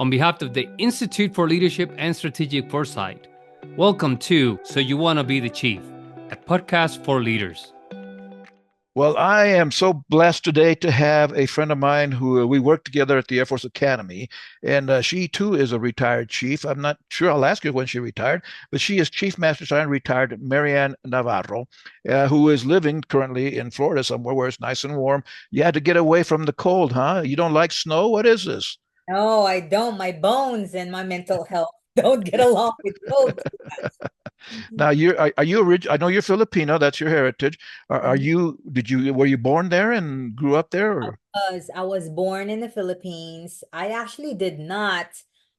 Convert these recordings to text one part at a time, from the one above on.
on behalf of the Institute for Leadership and Strategic Foresight. Welcome to So You Want to Be the Chief, a podcast for leaders. Well, I am so blessed today to have a friend of mine who we worked together at the Air Force Academy, and she too is a retired chief. I'm not sure. I'll ask her when she retired, but she is Chief Master Sergeant retired Maryann Navarro, who is living currently in Florida somewhere where it's nice and warm. You had to get away from the cold, huh? You don't like snow? What is this? No, I don't. My bones and my mental health don't get along with cold too Now, much. are you I know you're Filipino. That's your heritage. Are Mhm. you? Were you born there and grew up there? Or? I was born in the Philippines. I actually did not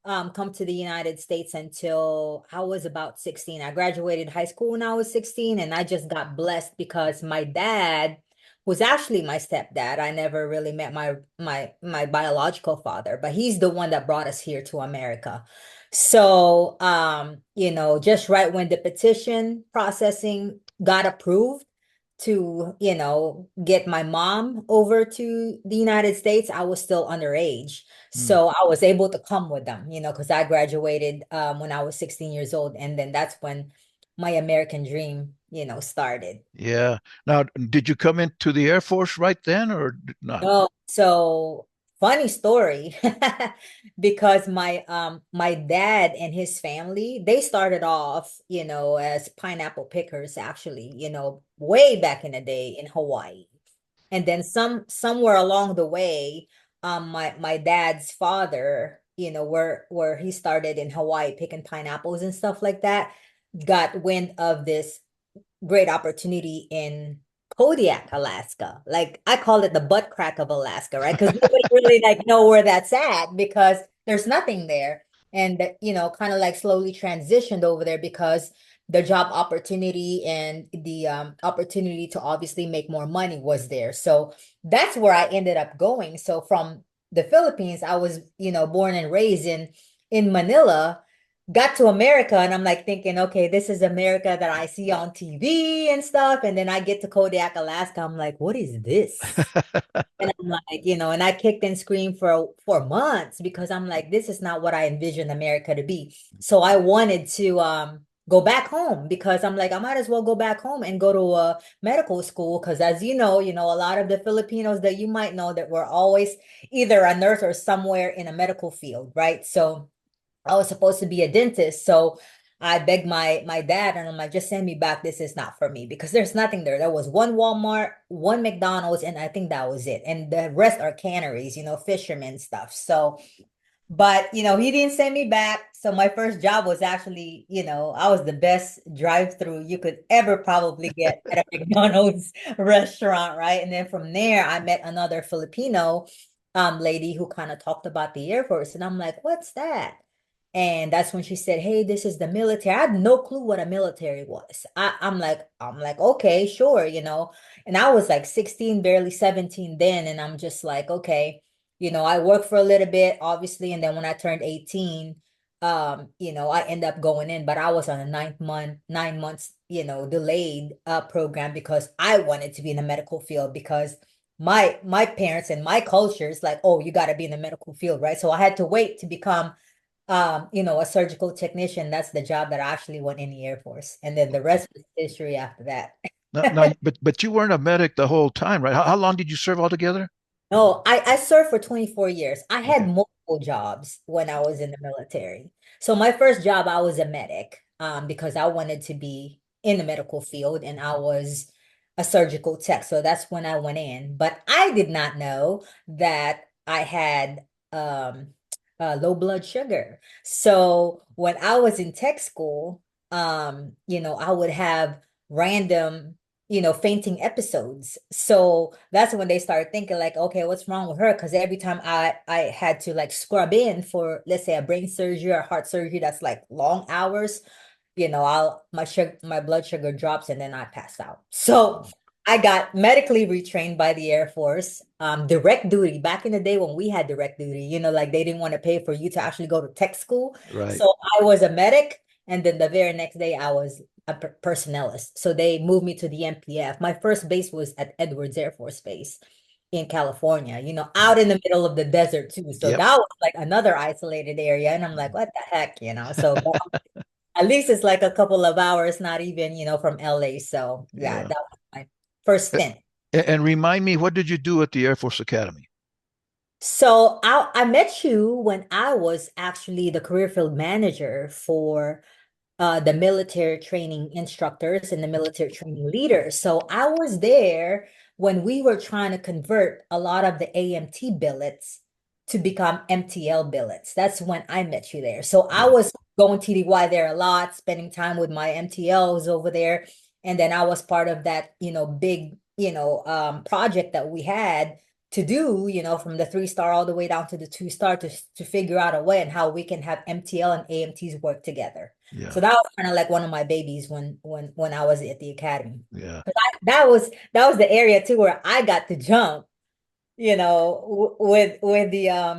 come to the United States until I was about 16. I graduated high school when I was 16, and I just got blessed because my dad was actually my stepdad. I never really met my biological father, but he's the one that brought us here to America. So, just right when the petition processing got approved to, get my mom over to the United States, I was still underage. Hmm. So I was able to come with them, because I graduated when I was 16 years old. And then that's when my American dream, started. Yeah. Now, did you come into the Air Force right then or not? No, so funny story because my dad and his family, they started off, as pineapple pickers actually, way back in the day in Hawaii. And then somewhere along the way, my dad's father, where he started in Hawaii picking pineapples and stuff like that, got wind of this great opportunity in Kodiak, Alaska. Like I call it the butt crack of Alaska, right? Because nobody really like know where that's at because there's nothing there. And kind of like slowly transitioned over there because the job opportunity and the opportunity to obviously make more money was there. So that's where I ended up going. So from the Philippines, I was, born and raised in Manila, got to America and I'm like thinking, okay, this is America that I see on TV and stuff. And then I get to Kodiak, Alaska. I'm like, what is this? And I'm like, and I kicked and screamed for months because I'm like, this is not what I envisioned America to be. So I wanted to go back home because I'm like, I might as well go back home and go to a medical school because as a lot of the Filipinos that you might know that were always either a nurse or somewhere in a medical field, right? So I was supposed to be a dentist. So I begged my dad and I'm like, just send me back. This is not for me because there's nothing there. There was one Walmart, one McDonald's, and I think that was it. And the rest are canneries, fishermen stuff. So, but he didn't send me back. So my first job was actually, I was the best drive-through you could ever probably get at a McDonald's restaurant, right? And then from there, I met another Filipino lady who kind of talked about the Air Force. And I'm like, what's that? And that's when she said, "Hey, this is the military." I had no clue what a military was. I'm like, okay, sure, And I was like 16, barely 17 then, and I'm just like, okay, I worked for a little bit, obviously, and then when I turned 18, I end up going in, but I was on a 9 months, delayed program because I wanted to be in the medical field because my parents and my culture is like, oh, you got to be in the medical field, right? So I had to wait to become a surgical technician. That's the job that I actually went in the Air Force. And then the rest was history after that. Now, but you weren't a medic the whole time, right? How long did you serve altogether? No, I served for 24 years. I had Okay. multiple jobs when I was in the military. So my first job, I was a medic, because I wanted to be in the medical field and I was a surgical tech. So that's when I went in. But I did not know that I had low blood sugar. So when I was in tech school, I would have random fainting episodes. So that's when they started thinking like, okay, what's wrong with her? Because every time I had to like scrub in for, let's say, a brain surgery or heart surgery, that's like long hours, my blood sugar drops and then I pass out. So I got medically retrained by the Air Force, direct duty back in the day when we had direct duty, like they didn't want to pay for you to actually go to tech school. Right. So I was a medic. And then the very next day I was a personnelist. So they moved me to the MPF. My first base was at Edwards Air Force Base. in California, out in the middle of the desert too. So Yep. that was like another isolated area. And I'm like, what the heck? So but at least it's like a couple of hours, not even, from LA. So yeah, Yeah. that was my first stint. And remind me, what did you do at the Air Force Academy? So I met you when I was actually the career field manager for the military training instructors and the military training leaders. So I was there when we were trying to convert a lot of the AMT billets to become MTL billets. That's when I met you there. So I Yeah. was going TDY there a lot, spending time with my MTLs over there. And then I was part of that, big, project that we had to do, from the 3-star all the way down to the 2-star to figure out a way and how we can have MTL and AMTs work together. Yeah. So that was kind of like one of my babies when I was at the academy. Yeah. But that was the area too where I got to jump, with the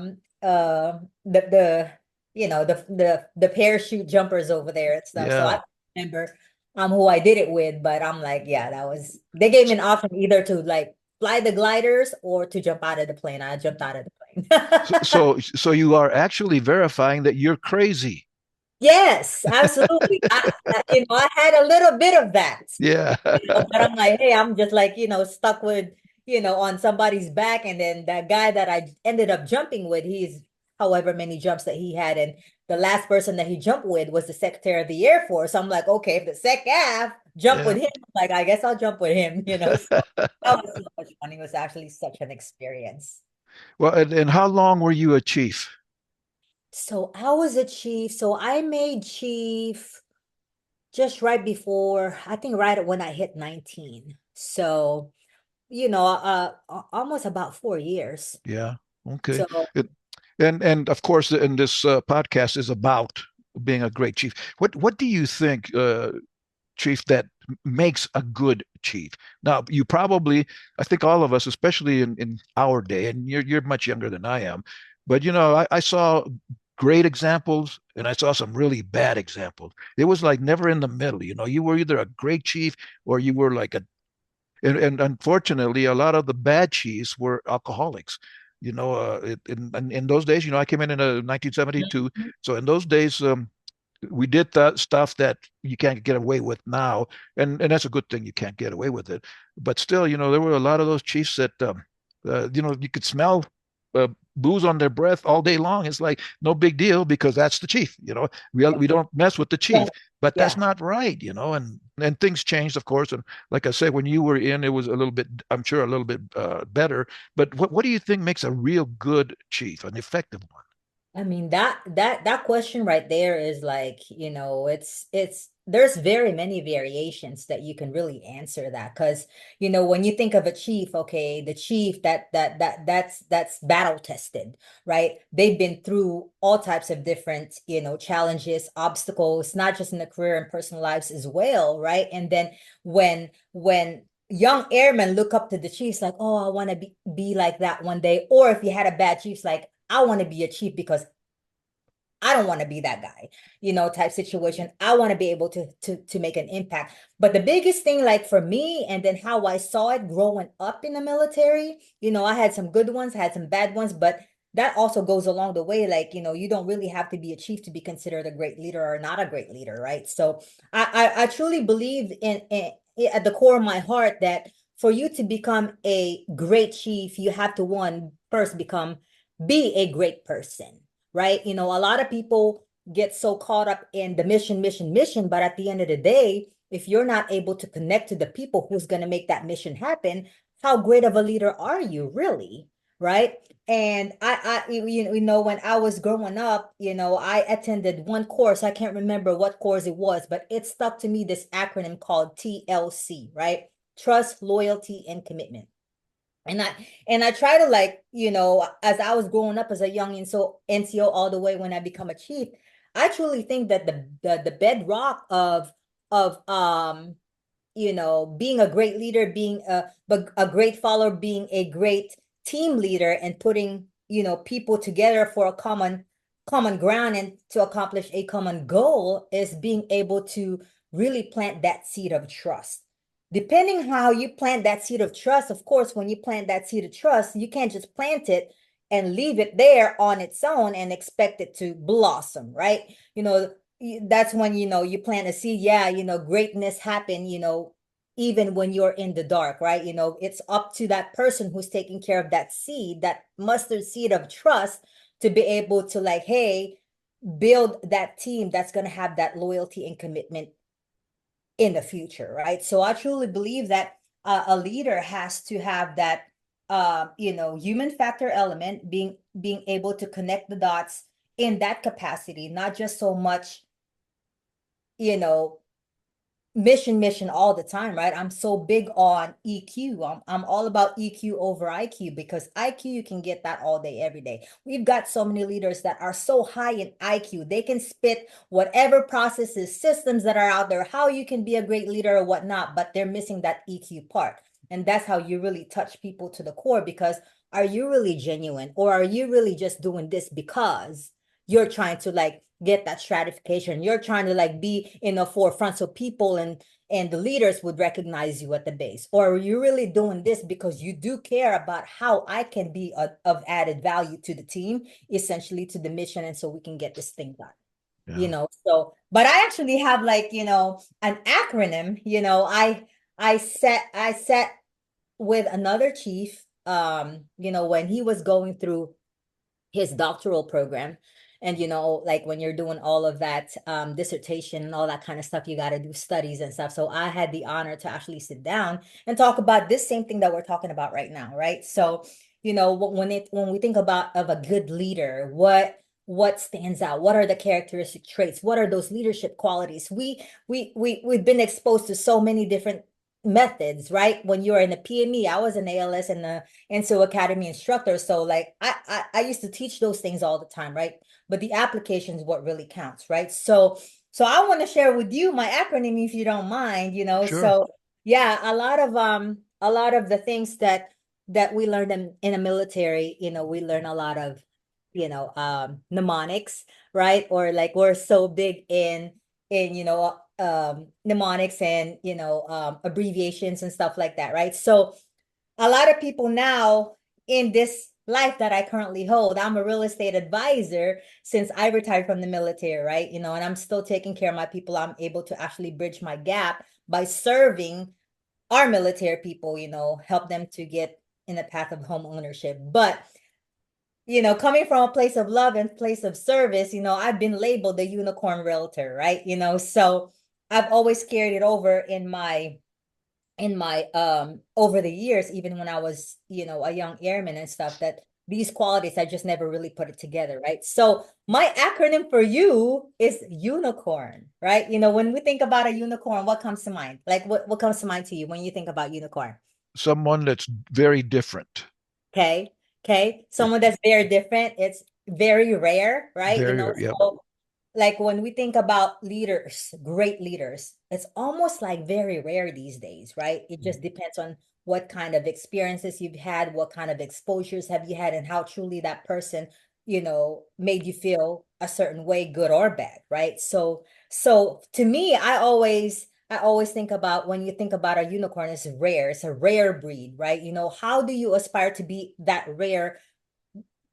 the parachute jumpers over there and stuff. So Yeah. I remember who I did it with, but I'm like, yeah, they gave me an option either to like fly the gliders or to jump out of the plane. I jumped out of the So, plane. so you are actually verifying that you're crazy. Yes, absolutely. I had a little bit of that, Yeah. but I'm like, hey, I'm just like, stuck with, on somebody's back. And then that guy that I ended up jumping with, he's however many jumps that he had. And the last person that he jumped with was the Secretary of the Air Force. I'm like, okay, if the SecAv jump Yeah. with him, like, I guess I'll jump with him. So that was so much fun. It was actually such an experience. Well, and how long were you a chief? So I was a chief. So I made chief just right before, I think right when I hit 19. So, almost about 4 years. Yeah. Okay. So, It, and of course, and this podcast is about being a great chief. What do you think, chief, that makes a good chief? Now, you probably, I think all of us, especially in our day, and you're much younger than I am, but I saw great examples and I saw some really bad examples. It was like never in the middle. You were either a great chief or you were like and unfortunately, a lot of the bad chiefs were alcoholics. In those days, I came in 1972. mhm. So in those days, we did that stuff that you can't get away with now, and that's a good thing. You can't get away with it, but still, there were a lot of those chiefs that, you could smell uh, booze on their breath all day long. It's like no big deal because that's the chief. We don't mess with the chief, Yeah. but that's Yeah. not right. And things changed, of course. And like I said, when you were in, it was a little bit, I'm sure, a little bit better. But what do you think makes a real good chief, an effective one? I mean that question right there is like, there's very many variations that you can really answer that because when you think of a chief, okay, the chief that's battle tested, right? They've been through all types of different, challenges, obstacles, not just in the career and personal lives as well, right? And then when young airmen look up to the chiefs like, oh, I want to be like that one day, or if you had a bad chiefs like I want to be a chief because I don't want to be that guy, type situation. I want to be able to make an impact. But the biggest thing, like for me, and then how I saw it growing up in the military, I had some good ones, had some bad ones, but that also goes along the way. Like, you don't really have to be a chief to be considered a great leader or not a great leader, right? So I truly believe in at the core of my heart that for you to become a great chief, you have to one first be a great person, right? A lot of people get so caught up in the mission, but at the end of the day, if you're not able to connect to the people who's going to make that mission happen, how great of a leader are you really? Right. And when I was growing up, I attended one course. I can't remember what course it was, but it stuck to me, this acronym called TLC, right? Trust, loyalty, and commitment. And I try to, like, as I was growing up as a young and so NCO all the way when I become a chief, I truly think that the bedrock of being a great leader, being a great follower, being a great team leader, and putting people together for a common ground and to accomplish a common goal is being able to really plant that seed of trust. depending how you plant that seed of trust, of course, when you plant that seed of trust, you can't just plant it and leave it there on its own and expect it to blossom, right? That's when, you plant a seed. Yeah, greatness happen, even when you're in the dark, right? It's up to that person who's taking care of that seed, that mustard seed of trust, to be able to, like, hey, build that team that's going to have that loyalty and commitment in the future, right? So I truly believe that a leader has to have that human factor element, being able to connect the dots in that capacity, not just so much you know mission all the time, right? I'm so big on EQ. I'm all about EQ over IQ, because IQ, you can get that all day, every day. We've got so many leaders that are so high in IQ. They can spit whatever processes, systems that are out there, how you can be a great leader or whatnot, but they're missing that EQ part. And that's how you really touch people to the core, because are you really genuine, or are you really just doing this because you're trying to, like, get that stratification? You're trying to, like, be in the forefront so people and the leaders would recognize you at the base? Or are you really doing this because you do care about how I can be of added value to the team, essentially to the mission, and so we can get this thing done? So, but I actually have, like, an acronym. I sat with another chief, when he was going through his doctoral program. And, like, when you're doing all of that dissertation and all that kind of stuff, you got to do studies and stuff. So I had the honor to actually sit down and talk about this same thing that we're talking about right now, right? So, when we think about of a good leader, what stands out? What are the characteristic traits? What are those leadership qualities? We've been exposed to so many different methods, right? When you're in the PME, I was an ALS and the NSO Academy instructor. So, like, I used to teach those things all the time, right? But the application is what really counts, right? So I want to share with you my acronym, if you don't mind. Sure. So yeah, a lot of the things that we learned in the military, we learn a lot of mnemonics, right? Or, like, we're so big in mnemonics and abbreviations and stuff like that, right? So a lot of people now, in this life that I currently hold, I'm a real estate advisor since I retired from the military, right? And I'm still taking care of my people. I'm able to actually bridge my gap by serving our military people, help them to get in the path of home ownership. But coming from a place of love and place of service, I've been labeled the unicorn realtor, right? So I've always carried it over in my over the years, even when I was, a young airman and stuff, that these qualities, I just never really put it together, right? So my acronym for you is unicorn, right? When we think about a unicorn, what comes to mind? Like, what comes to mind to you when you think about unicorn? Someone that's very different. Okay. Someone that's very different. It's very rare, right? Yeah. So, like, when we think about leaders, great leaders, it's almost like very rare these days, right? It just depends on what kind of experiences you've had, what kind of exposures have you had, and how truly that person, made you feel a certain way, good or bad, right? So to me, I always think about, when you think about a unicorn, it's rare. It's a rare breed, right? How do you aspire to be that rare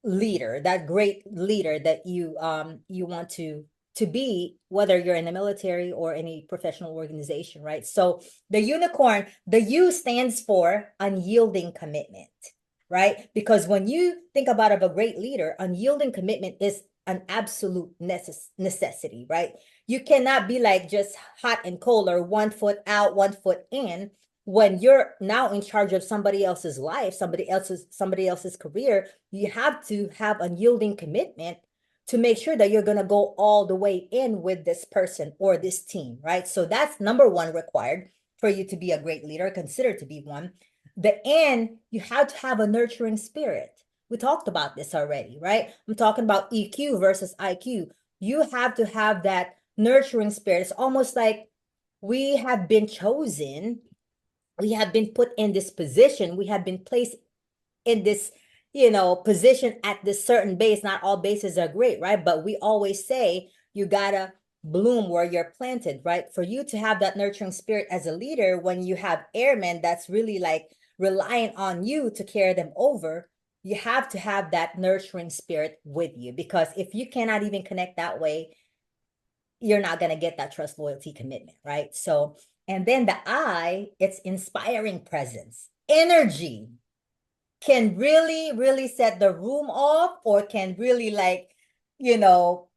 leader, that great leader that you want to be, whether you're in the military or any professional organization, right? So the unicorn, the U stands for unyielding commitment, right? Because when you think about of a great leader, unyielding commitment is an absolute necessity, right? You cannot be, like, just hot and cold, or 1 foot out, 1 foot in, when you're now in charge of somebody else's life, somebody else's career. You have to have unyielding commitment to make sure that you're going to go all the way in with this person or this team, right? So that's number one required for you to be a great leader, considered to be one. The N, you have to have a nurturing spirit. We talked about this already, right? I'm talking about EQ versus IQ. You have to have that nurturing spirit. It's almost like we have been chosen, we have been put in this position, we have been placed in this position at this certain base. Not all bases are great, right? But we always say you gotta bloom where you're planted, right? For you to have that nurturing spirit as a leader, when you have airmen that's really like reliant on you to carry them over, you have to have that nurturing spirit with you, because if you cannot even connect that way, you're not going to get that trust, loyalty, commitment, right? So, and then the I, it's inspiring presence. Energy can really, really set the room off, or can really like, you know,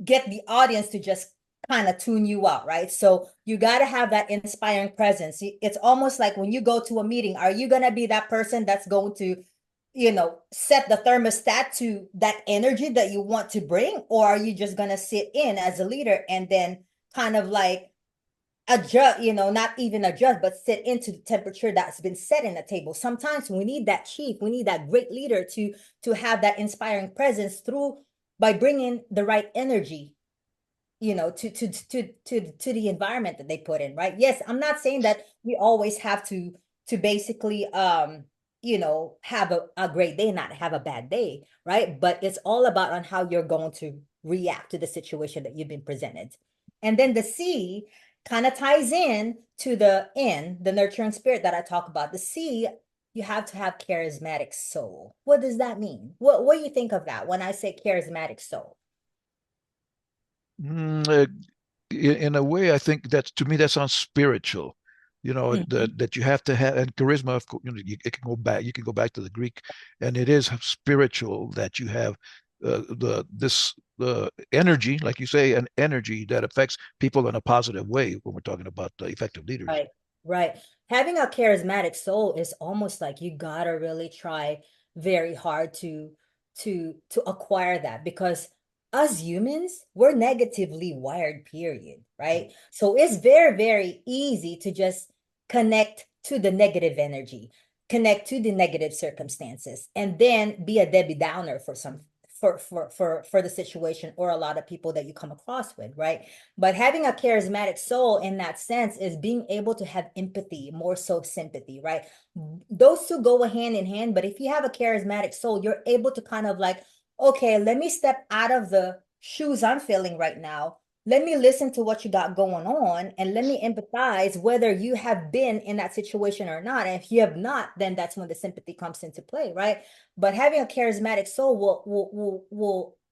get the audience to just kind of tune you out, right? So you got to have that inspiring presence. It's almost like when you go to a meeting, are you going to be that person that's going to, you know, set the thermostat to that energy that you want to bring? Or are you just going to sit in as a leader and then kind of like adjust, you know, not even adjust, but sit into the temperature that's been set in the table? Sometimes we need that chief, we need that great leader to have that inspiring presence through, by bringing the right energy, you know, to the environment that they put in, right? Yes, I'm not saying that we always have to basically you know, have a great day, not have a bad day, right? But it's all about on how you're going to react to the situation that you've been presented. And then the C kind of ties in to the N, the nurturing spirit that I talk about. The C, you have to have charismatic soul. What does that mean? What do you think of that when I say charismatic soul? Mm, in a way, I think that to me that sounds spiritual. You know, Mhm. that you have to have, and charisma, of course, you know, it can go back. You can go back to the Greek, and it is spiritual that you have the energy, like you say, an energy that affects people in a positive way when we're talking about effective leaders. Right, right. Having a charismatic soul is almost like you gotta really try very hard to acquire that, because us humans, we're negatively wired, period, right? So it's very, very easy to just connect to the negative energy, connect to the negative circumstances, and then be a Debbie Downer for some for the situation, or a lot of people that you come across with, right? But having a charismatic soul in that sense is being able to have empathy, more so sympathy, right? Those two go hand in hand. But if you have a charismatic soul, you're able to kind of like, okay, let me step out of the shoes I'm feeling right now. Let me listen to what you got going on, and let me empathize whether you have been in that situation or not. And if you have not, then that's when the sympathy comes into play, right? But having a charismatic soul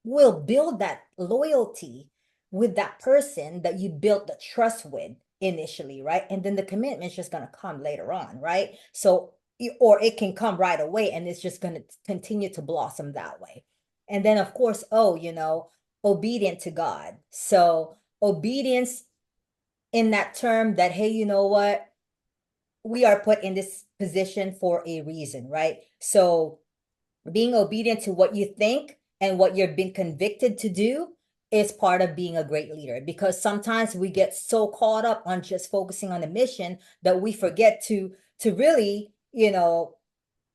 will build that loyalty with that person that you built the trust with initially, right? And then the commitment is just going to come later on, right? So, or it can come right away and it's just going to continue to blossom that way. And then, of course, oh, you know, obedient to God. So, obedience in that term that, hey, you know what? We are put in this position for a reason, right? So, being obedient to what you think and what you've been convicted to do is part of being a great leader, because sometimes we get so caught up on just focusing on the mission that we forget to really, you know,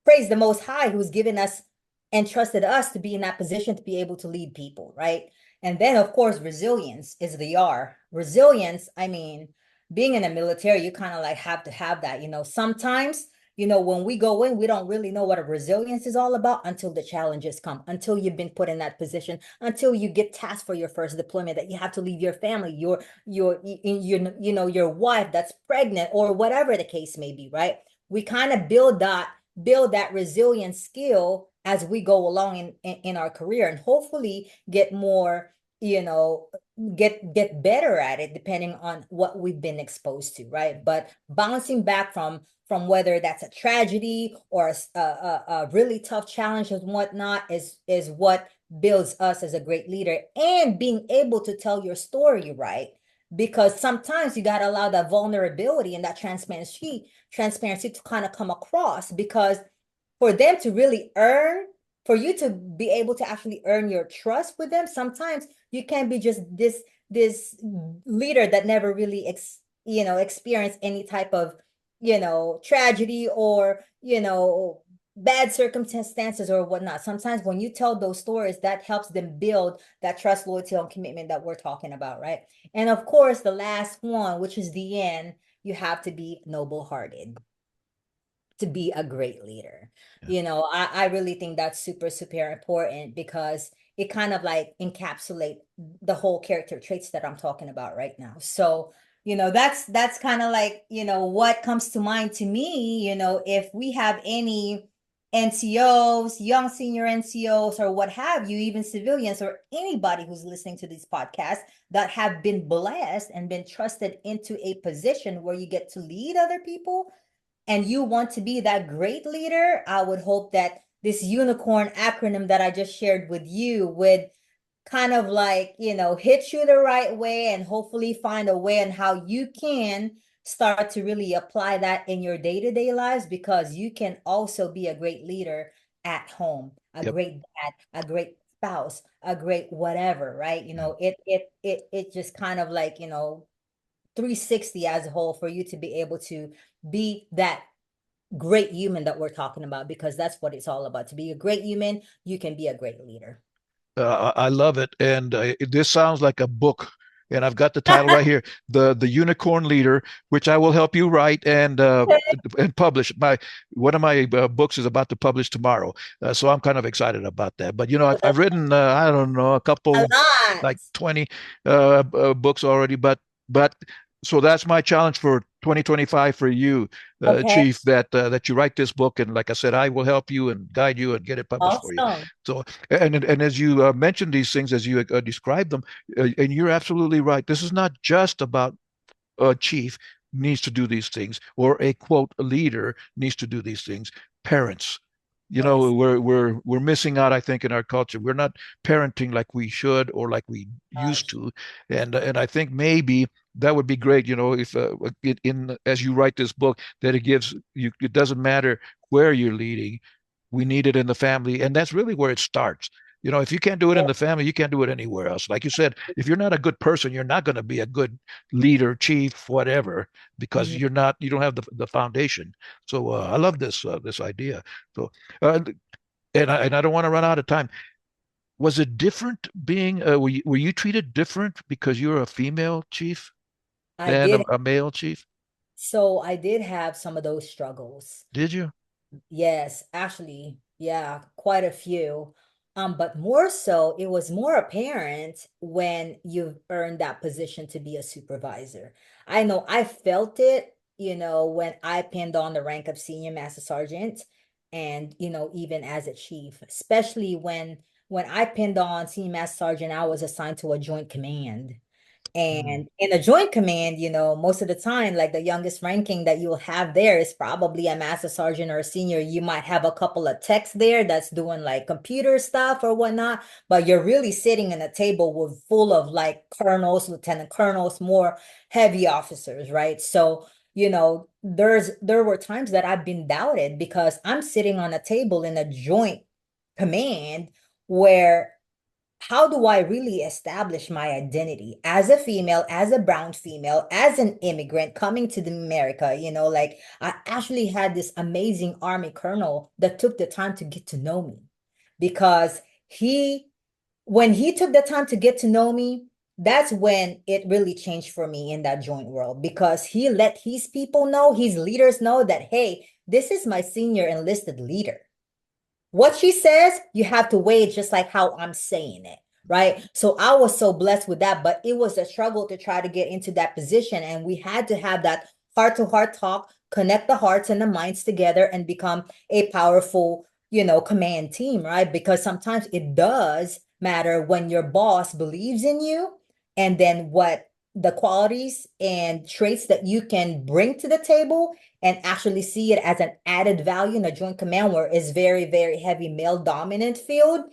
praise the Most High who's given us and trusted us to be in that position to be able to lead people, right? And then, of course, resilience is the R. Resilience, I mean, being in the military, you kind of like have to have that. You know, sometimes, you know, when we go in, we don't really know what a resilience is all about until the challenges come, until you've been put in that position, until you get tasked for your first deployment, that you have to leave your family, you know, your wife that's pregnant, or whatever the case may be, right? We kind of build that resilient skill as we go along in our career, and hopefully get more, you know, get better at it depending on what we've been exposed to, right? But bouncing back from whether that's a tragedy or a really tough challenge and whatnot is what builds us as a great leader. And being able to tell your story, right? Because sometimes you got to allow that vulnerability and that transparency to kind of come across, because for them to really earn, for you to be able to actually earn your trust with them, sometimes you can't be just this leader that never really you know, experienced any type of, you know, tragedy, or, you know, bad circumstances or whatnot. Sometimes when you tell those stories, that helps them build that trust, loyalty, and commitment that we're talking about, right? And of course, the last one, which is the end, you have to be noble hearted. to be a great leader. Yeah. You know, I really think that's super, super important because it kind of like encapsulate the whole character traits that I'm talking about right now. So, you know, that's kind of like, you know, what comes to mind to me, you know, if we have any NCOs, young senior NCOs, or what have you, even civilians or anybody who's listening to these podcasts that have been blessed and been trusted into a position where you get to lead other people and you want to be that great leader, I would hope that this unicorn acronym that I just shared with you would kind of like, you know, hit you the right way and hopefully find a way on how you can start to really apply that in your day-to-day lives, because you can also be a great leader at home, a Yep. great dad, a great spouse, a great whatever, right? You Yeah. know, it just kind of like, you know, 360 as a whole for you to be able to be that great human that we're talking about, because that's what it's all about. To be a great human, you can be a great leader. I love it, and this sounds like a book. And I've got the title right here, the Unicorn Leader, which I will help you write and publish. My one of my books is about to publish tomorrow, so I'm kind of excited about that. But you know, I've written I don't know a A couple lot. like 20 books already, but so that's my challenge for 2025 for you, Okay. Chief, that you write this book, and like I said, I will help you and guide you and get it published for you. Awesome. So, and as you mentioned these things, as you describe them, and you're absolutely right. This is not just about a chief needs to do these things or a quote a leader needs to do these things. Parents, you know, Yes. we're missing out, I think, in our culture. We're not parenting like we should or like we used Gosh. to, and I think maybe that would be great. You know, if in as you write this book, that it gives you. It doesn't matter where you're leading. We need it in the family, and that's really where it starts. You know, if you can't do it in Yeah. the family, you can't do it anywhere else. Like you said, if you're not a good person, you're not going to be a good leader, chief, whatever, because Mhm. you don't have the foundation. So I love this idea. So uh, and I don't want to run out of time. Was it different being were you treated different because you're a female chief I than did. a male chief? So I did have some of those struggles. Did you? Yes, actually, yeah, quite a few. But more so, it was more apparent when you've earned that position to be a supervisor. I know I felt it, you know, when I pinned on the rank of senior master sergeant and, you know, even as a chief, especially when I pinned on senior master sergeant, I was assigned to a joint command. Mm. And in a joint command, you know, most of the time, like the youngest ranking that you'll have there is probably a master sergeant or a senior. You might have a couple of techs there that's doing like computer stuff or whatnot, but you're really sitting in a table with full of like colonels, lieutenant colonels, more heavy officers, right? So, you know, there were times that I've been doubted because I'm sitting on a table in a joint command where how do I really establish my identity as a female, as a brown female, as an immigrant coming to the America? You know, like I actually had this amazing army colonel that took the time to get to know me because when he took the time to get to know me, that's when it really changed for me in that joint world because he let his people know, his leaders know that, hey, this is my senior enlisted leader. What she says, you have to weigh it just like how I'm saying it, right? So I was so blessed with that, but it was a struggle to try to get into that position. And we had to have that heart to heart talk, connect the hearts and the minds together and become a powerful, you know, command team, right? Because sometimes it does matter when your boss believes in you and then what the qualities and traits that you can bring to the table and actually see it as an added value in a joint command where it's very, very heavy male dominant field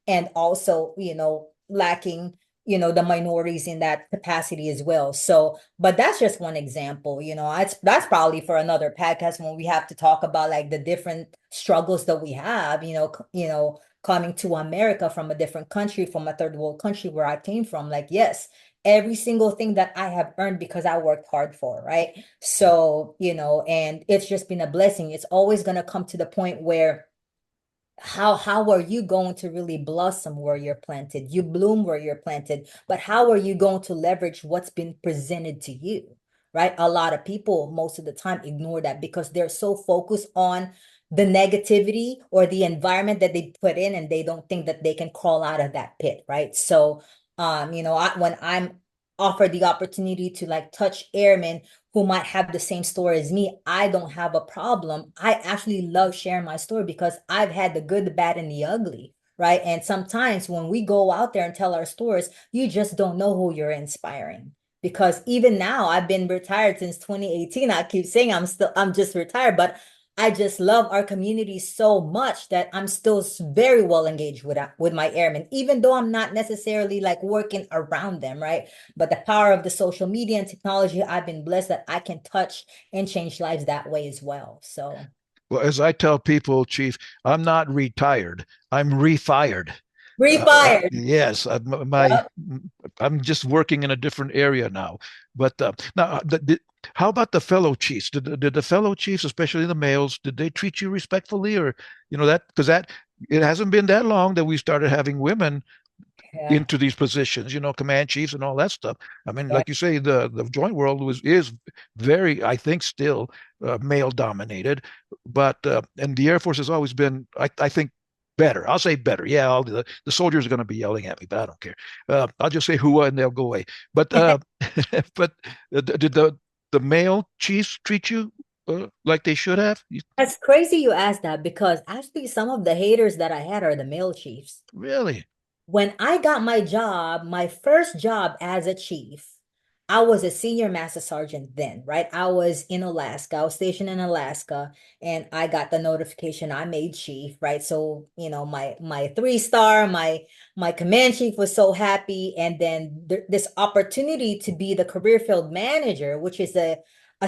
and also, you know, lacking, you know, the minorities in that capacity as well. So, but that's just one example, you know, that's probably for another podcast when we have to talk about like the different struggles that we have, you know, coming to America from a different country, from a third world country where I came from. Like, yes, every single thing that I have earned because I worked hard for, right? So, you know, and it's just been a blessing. It's always going to come to the point where how are you going to really blossom where you're planted? You bloom where you're planted, but how are you going to leverage what's been presented to you? right? A lot of people most of the time ignore that because they're so focused on the negativity or the environment that they put in, and they don't think that they can crawl out of that pit, right? So, when I'm offered the opportunity to like touch airmen who might have the same story as me, I don't have a problem. I actually love sharing my story because I've had the good, the bad, and the ugly, right? And sometimes when we go out there and tell our stories, you just don't know who you're inspiring. Because even now, I've been retired since 2018. I keep saying I'm just retired, but I just love our community so much that I'm still very well engaged with my airmen, even though I'm not necessarily like working around them, right? But the power of the social media and technology, I've been blessed that I can touch and change lives that way as well. So, Well, as I tell people, Chief, I'm not retired. I'm refired. refired. Yes, Yep. I'm just working in a different area now. But now, how about the fellow chiefs? Did the fellow chiefs, especially the males, did they treat you respectfully, or that because that it hasn't been that long that we started having women Yeah. into these positions, command chiefs and all that stuff. I mean, Yep. like you say, the joint world is very, I think, still male dominated, but and the Air Force has always been, I think, better. I'll say better. Yeah, the soldiers are going to be yelling at me, but I don't care. I'll just say "hua" and they'll go away. But but did the male chiefs treat you like they should have? That's crazy you asked that because actually some of the haters that I had are the male chiefs. Really? When I got my job, my first job as a chief, I was a senior master sergeant then, right? I was in Alaska. I was stationed in Alaska, and I got the notification I made chief, right? So, my 3-star, my command chief was so happy, and then this opportunity to be the career field manager, which is a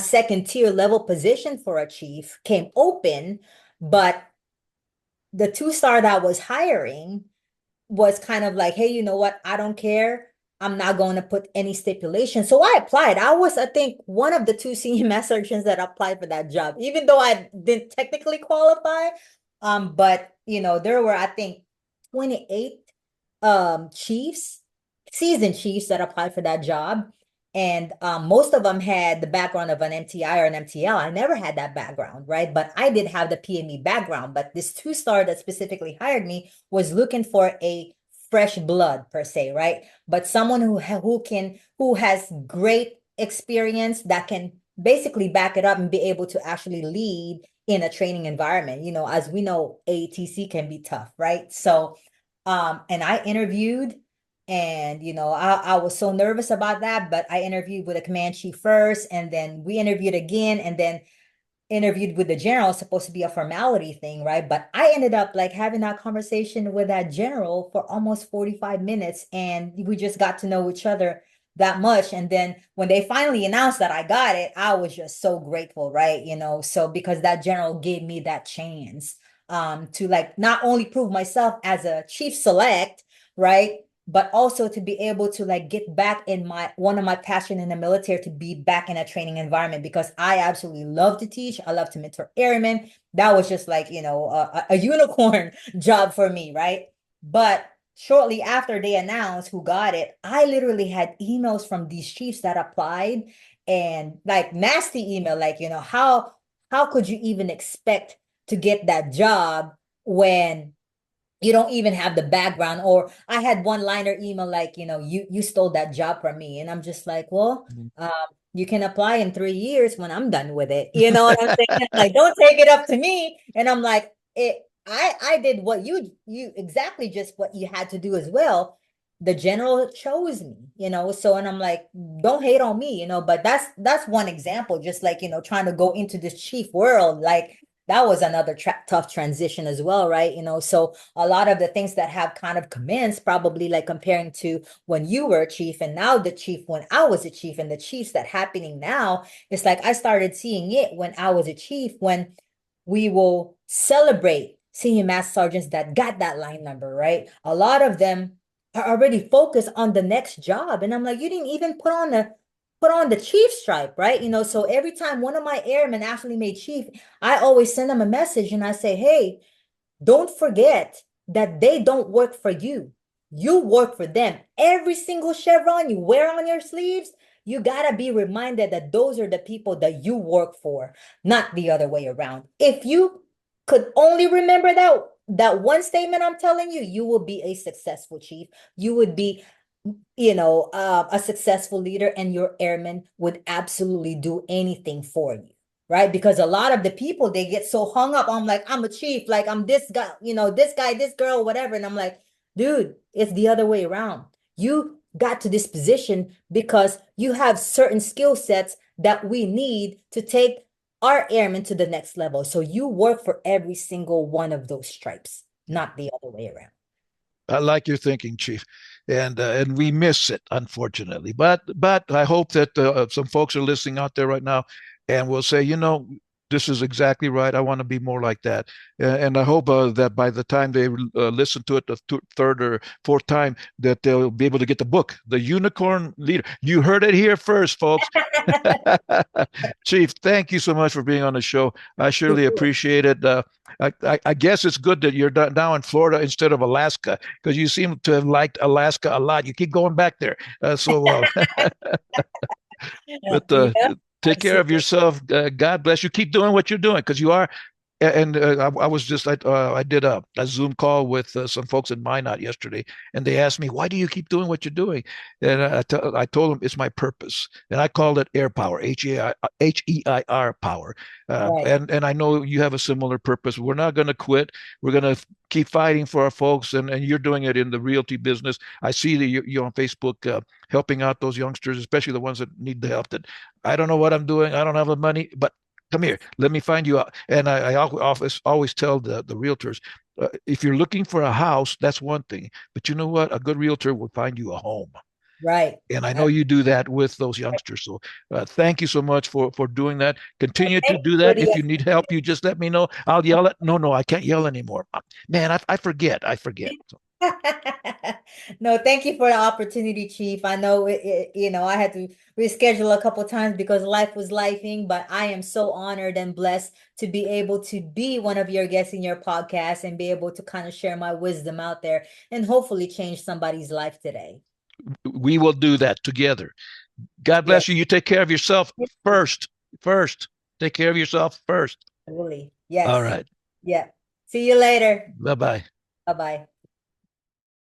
second tier level position for a chief, came open, but the 2-star that was hiring was kind of like, hey, you know what? I don't care. I'm not going to put any stipulation. So I applied. I was, I think, one of the 2 senior master sergeants that applied for that job, even though I didn't technically qualify. But there were, I think, 28 chiefs, seasoned chiefs that applied for that job. And most of them had the background of an MTI or an MTL. I never had that background, right? But I did have the PME background. But this 2-star that specifically hired me was looking for a fresh blood per se, right? But someone who has great experience that can basically back it up and be able to actually lead in a training environment. As we know, ATC can be tough, right? So, and I interviewed, and I was so nervous about that, but I interviewed with a command chief first, and then we interviewed again, and then interviewed with the general. It's supposed to be a formality thing, right? But I ended up like having that conversation with that general for almost 45 minutes, and we just got to know each other that much. And then when they finally announced that I got it, I was just so grateful, right? So because that general gave me that chance to like not only prove myself as a chief select, right? But also to be able to like get back in one of my passion in the military, to be back in a training environment, because I absolutely love to teach. I love to mentor airmen. That was just like, a unicorn job for me, right? But shortly after they announced who got it, I literally had emails from these chiefs that applied, and like nasty email, like, how could you even expect to get that job when you don't even have the background? Or I had one liner email like, you stole that job from me. And I'm just like, well, um, you can apply in 3 years when I'm done with it. You know what I'm saying? Like, don't take it up to me. And I'm like, I did what you exactly just what you had to do as well. The general chose me, so, and I'm like, don't hate on me, but that's one example, just like, trying to go into this chief world, like that was another tough transition as well, right? So a lot of the things that have kind of commenced, probably like comparing to when you were a chief and now the chief when I was a chief, and the chiefs that happening now, it's like I started seeing it when I was a chief, when we will celebrate senior master sergeants that got that line number, right? A lot of them are already focused on the next job. And I'm like, you didn't even put on the chief stripe, right? So every time one of my airmen actually made chief, I always send them a message and I say, hey, don't forget that they don't work for you. You work for them. Every single chevron you wear on your sleeves, You got to be reminded that those are the people that you work for, not the other way around. If you could only remember that one statement I'm telling you, you will be a successful chief. You would be, a successful leader, and your airmen would absolutely do anything for you. Right? Because a lot of the people, they get so hung up on, like, I'm a chief, like I'm this guy, this guy, this girl, whatever. And I'm like, dude, it's the other way around. You got to this position because you have certain skill sets that we need to take our airmen to the next level. So you work for every single one of those stripes, not the other way around. I like your thinking, Chief, and we miss it, unfortunately. But I hope that some folks are listening out there right now, and will say, this is exactly right. I want to be more like that, and I hope that by the time they listen to it the third or fourth time, that they'll be able to get the book, The Unicorn Leader. You heard it here first, folks. Chief, thank you so much for being on the show. I surely appreciate it. I guess it's good that you're now in Florida instead of Alaska, because you seem to have liked Alaska a lot. You keep going back there. But Yeah, take care of absolutely. yourself. God bless you. Keep doing what you're doing, because you are. And I was just I did a Zoom call with some folks in Minot yesterday, and they asked me, "Why do you keep doing what you're doing?" And I told them it's my purpose, and I called it air power, HEIR power. Right. And I know you have a similar purpose. We're not going to quit. We're going to keep fighting for our folks, and you're doing it in the realty business. I see that you're on Facebook helping out those youngsters, especially the ones that need the help. That I don't know what I'm doing. I don't have the money, but come here, let me find you out. And I always tell the realtors, if you're looking for a house, that's one thing. But you know what? A good realtor will find you a home. Right. And I know you do that with those youngsters. So thank you so much for doing that. Continue to Thank you do for that. If the you need help, you just let me know. I'll yell it. No, I can't yell anymore. Man, I forget. I forget. So, No, thank you for the opportunity, Chief. I know I had to reschedule a couple times because life was lifing, but I am so honored and blessed to be able to be one of your guests in your podcast and be able to kind of share my wisdom out there and hopefully change somebody's life today. we will do that together. God Yes, bless you. You take care of yourself first. First. Take care of yourself first. really. All Yes. right. Yeah. See you later. Bye bye. Bye-bye.